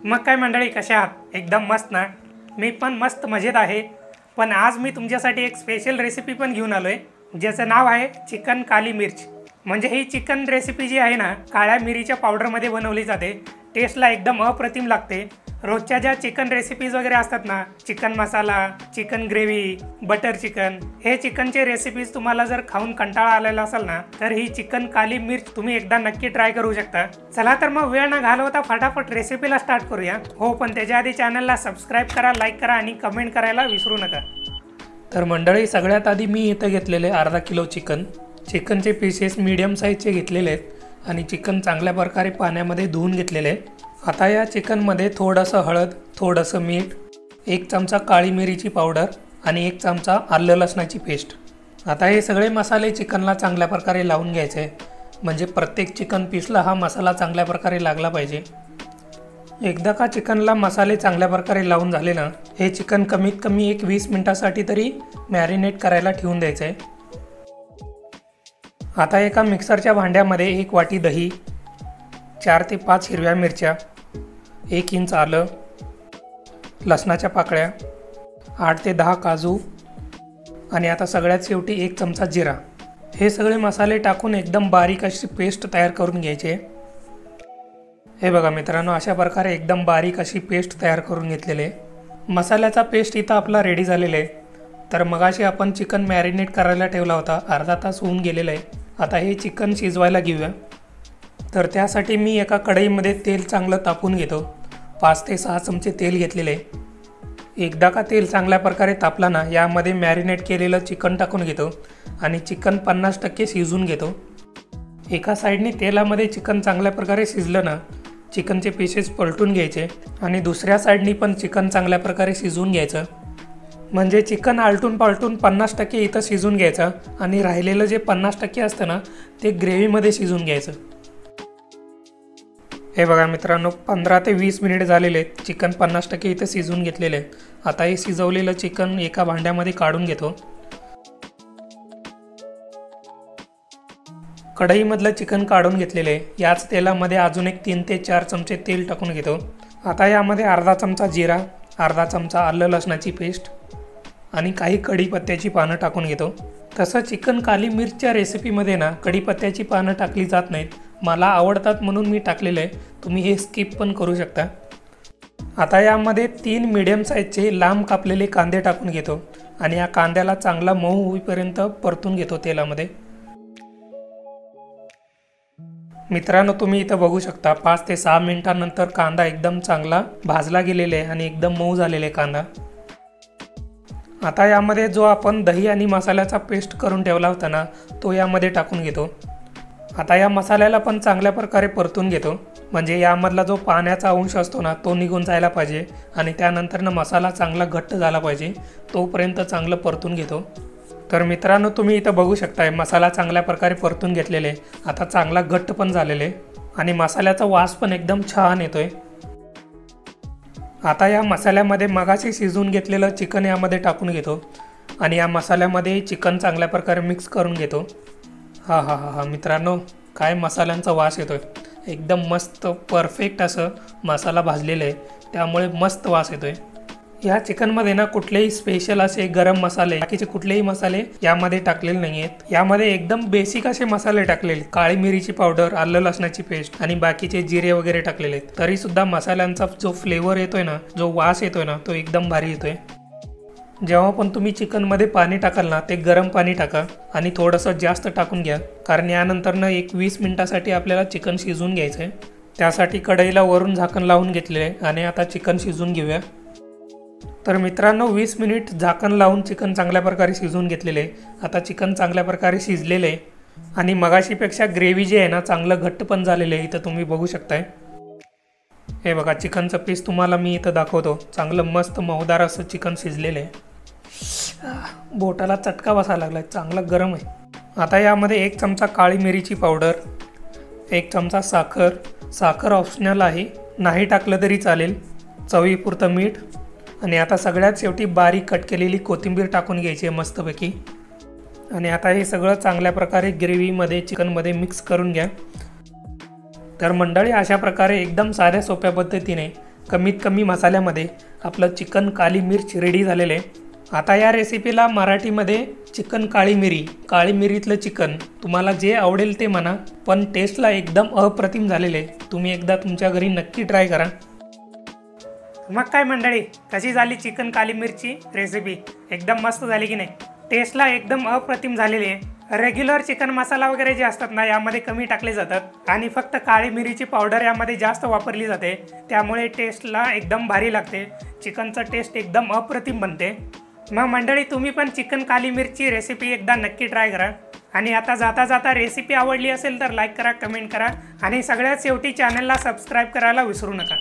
मग काय मंडळी, कशा आहात? एकदम मस्त ना? मी पण मस्त मजेत आहे। पण आज मी तुमच्यासाठी एक स्पेशल रेसिपी पण घेऊन आलोय, ज्याचं नाव आहे चिकन काली मिर्च। म्हणजे ही चिकन रेसिपी जी आहे ना, काळ्या मिरीच्या पावडरमध्ये बनवली जाते। टेस्टला एकदम अप्रतिम लागते। रोजच्या ज्या चिकन रेसिपीज वगैरे असतात ना, चिकन मसाला, चिकन ग्रेव्ही, बटर चिकन, हे चिकनचे रेसिपीज तुम्हाला जर खाऊन कंटाळा आलेला असेल ना, तर ही चिकन काली मिर्च तुम्ही एकदा नक्की ट्राय करू शकता। चला तर मग वेळ न घालवता फटाफट रेसिपीला स्टार्ट करूया। हो, पण त्याच्या आधी चॅनलला सबस्क्राइब करा, लाईक करा आणि कमेंट करायला विसरू नका। तर मंडळी, सगळ्यात आधी मी इथं घेतलेले अर्धा किलो चिकनचे पीसेस मीडियम साईजचे घेतलेले आहेत आणि चिकन चांगल्या प्रकारे पाण्यामध्ये धुवून घेतलेले आहे। आता या चिकनमध्ये थोडंसं हळद, थोडंसं मीठ, 1 चमचा काळी मिरीची पावडर आणि 1 चमचा आलं लसणाची पेस्ट। आता हे सगळे मसाले चिकनला चांगल्या प्रकारे लावून घ्यायचे, म्हणजे प्रत्येक चिकन पीसला हा मसाला चांगल्या प्रकारे लागला पाहिजे। एकदा का चिकनला मसाले चांगल्या प्रकारे लावून झाले ना, हे चिकन कमीत कमी 20 मिनिटासाठी तरी मॅरिनेट करायला ठेवून द्यायचं आहे। आता एका मिक्सरच्या भांड्यामध्ये 1 वाटी दही, 4 ते 5 हिरव्या मिरच्या, 1 इंच आलं, लसणाच्या पाकळ्या, 8 ते 10 काजू आणि आता सगळ्यात शेवटी 1 चमचा जिरा, हे सगळे मसाले टाकून एकदम बारीक अशी पेस्ट तयार करून घ्यायची। हे बघा मित्रांनो, अशा प्रकारे एकदम बारीक अशी पेस्ट तयार करून घेतलेली आहे। मसाल्याचा पेस्ट इथं आपला रेडी झालेला आहे। तर मगाशी आपण चिकन मॅरिनेट करायला ठेवला होता, अर्धा तास होऊन गेलेला आहे। आता हे चिकन शिजवायला घेऊया। तर त्यासाठी मी एका कढईमध्ये तेल चांगलं तापून घेतो। 5 ते 6 चमचे तेल घेतलेले आहे। एकदा का तेल चांगल्या प्रकारे तापला ना, यामध्ये मॅरिनेट केलेलं चिकन टाकून घेतो आणि चिकन 50% शिजवून घेतो। एका साईडने तेलामध्ये चिकन चांगल्या प्रकारे शिजलं ना, चिकनचे पीसेस पलटून घ्यायचे आणि दुसऱ्या साईडनी पण चिकन चांगल्या प्रकारे शिजवून घ्यायचं। म्हणजे चिकन आलटून पालटून 50% इथं शिजून घ्यायचं आणि राहिलेलं जे 50% असतं ना, ते ग्रेव्हीमध्ये शिजून घ्यायचं। हे बघा मित्रांनो, 15 ते 20 मिनिट झालेले आहेत। चिकन 50% इथं शिजवून घेतलेले आहे। आता हे शिजवलेलं चिकन एका भांड्यामध्ये काढून घेतो। कढईमधलं चिकन काढून घेतलेले आहे। याच तेलामध्ये अजून 3 ते 4 चमचे तेल टाकून घेतो। आता यामध्ये अर्धा चमचा जिरा, अर्धा चमचा आलं लसणाची पेस्ट आणि काही कढीपत्त्याची पानं टाकून घेतो। तसं चिकन काली मिर्चच्या रेसिपीमध्ये ना, कढीपत्त्याची पानं टाकली जात नाहीत। मला आवडतात म्हणून मी टाकलेलं आहे, तुम्ही हे स्किप पण करू शकता। आता यामध्ये 3 मीडियम साईजचे लांब कापलेले कांदे टाकून घेतो आणि या कांद्याला चांगला मऊ होईपर्यंत परतून घेतो तेलामध्ये। मित्रांनो, तुम्ही इथं बघू शकता 5 ते 6 मिनिटांनंतर कांदा एकदम चांगला भाजला गेलेला आहे आणि एकदम मऊ झालेला आहे कांदा। आता यामध्ये जो आपण दही आणि मसाल्याचा पेस्ट करून ठेवला होता ना, तो यामध्ये टाकून घेतो। आता या मसाल्याला पण चांगल्या प्रकारे परतून घेतो, म्हणजे यामधला जो पाण्याचा अंश असतो ना, तो निघून जायला पाहिजे आणि त्यानंतर मसाला चांगला घट्ट झाला पाहिजे, तोपर्यंत चांगलं परतून घेतो। तर मित्रांनो, तुम्ही इथं बघू शकताय मसाला चांगल्या प्रकारे परतून घेतलेले आहे। आता चांगला घट्ट पण झालेले आहे आणि मसाल्याचा वास पण एकदम छान येतोय। आता या मसाल्यामध्ये मगाशी शिजवून घेतलेलं चिकन यामध्ये टाकून घेतो आणि या मसाल्यामध्ये चिकन चांगल्या प्रकारे मिक्स करून घेतो। हा हा हा हा मित्रांनो, काय मसाल्यांचा वास येतोय! एकदम मस्त परफेक्ट असं मसाला भाजलेला आहे, त्यामुळे मस्त वास येतोय। या चिकनमध्ये ना कुठलेही स्पेशल असे गरम मसाले, बाकीचे कुठलेही मसाले यामध्ये टाकलेले नाही आहेत। यामध्ये एकदम बेसिक असे मसाले टाकलेले, काळी मिरीची पावडर, आलं लसणाची पेस्ट आणि बाकीचे जिरे वगैरे टाकलेले आहेत। तरी सुद्धा मसाल्यांचा जो फ्लेवर येतोय ना, जो वास येतोय ना, तो एकदम भारी येतोय। जेव्हा पण तुम्ही चिकनमध्ये पाणी टाकाल ना, ते गरम पाणी टाका आणि थोडंसं जास्त टाकून घ्या, कारण यानंतर ना 20 मिनिटासाठी आपल्याला चिकन शिजवून घ्यायचं आहे। त्यासाठी कढईला वरून झाकण लावून घेतलेलं आहे आणि आता चिकन शिजवून घेऊया। तर मित्रांनो, 20 मिनिट झाकण लावून चिकन चांगल्या प्रकारे शिजवून घेतलेले आहे। आता चिकन चांगल्या प्रकारे शिजलेलं आहे आणि मगाशीपेक्षा ग्रेव्ही जी आहे ना, चांगलं घट्ट पण झालेलं आहे। इथं तुम्ही बघू शकताय, हे बघा चिकनचं पीस तुम्हाला मी इथं दाखवतो। चांगलं मस्त मऊदार असं चिकन शिजलेलं आहे। बोटाला चटका बसायला लागला, चांगला गरम आहे। आता यामध्ये 1 चमचा काळी मिरीची पावडर, 1 चमचा साखर ऑप्शनल आहे, नाही टाकलं तरी चालेल, चवीपुरतं मीठ आणि आता सगळ्यात शेवटी बारीक कट केलेली कोथिंबीर टाकून घ्यायची आहे मस्तपैकी। आणि आता हे सगळं चांगल्या प्रकारे ग्रेव्हीमध्ये चिकनमध्ये मिक्स करून घ्या। तर मंडळी, अशा प्रकारे एकदम साध्या सोप्या पद्धतीने कमीत कमी मसाल्यामध्ये आपलं चिकन काली मिर्च रेडी झालेलं आहे। आता या रेसिपीला मराठीमध्ये चिकन काळी मिरीतलं चिकन तुम्हाला जे आवडेल ते म्हणा, पण टेस्टला एकदम अप्रतिम झालेले आहे। तुम्ही एकदा तुमच्या घरी नक्की ट्राय करा। मग काय मंडळी, कशी झाली चिकन काली मिरची रेसिपी? एकदम मस्त झाली की नाही? टेस्टला एकदम अप्रतिम झालेली आहे। रेग्युलर चिकन मसाला वगैरे जे असतात ना, यामध्ये कमी टाकले जातात आणि फक्त काळी मिरीची पावडर यामध्ये जास्त वापरली जाते, त्यामुळे टेस्टला एकदम भारी लागते। चिकनचा टेस्ट एकदम अप्रतिम बनते। मग मंडळी, तुम्ही पण चिकन काली मिरची रेसिपी एकदा नक्की ट्राय करा। आणि आता जाता जाता रेसिपी आवडली असेल तर लाईक करा, कमेंट करा आणि सगळ्यात शेवटी चॅनलला सबस्क्राईब करायला विसरू नका।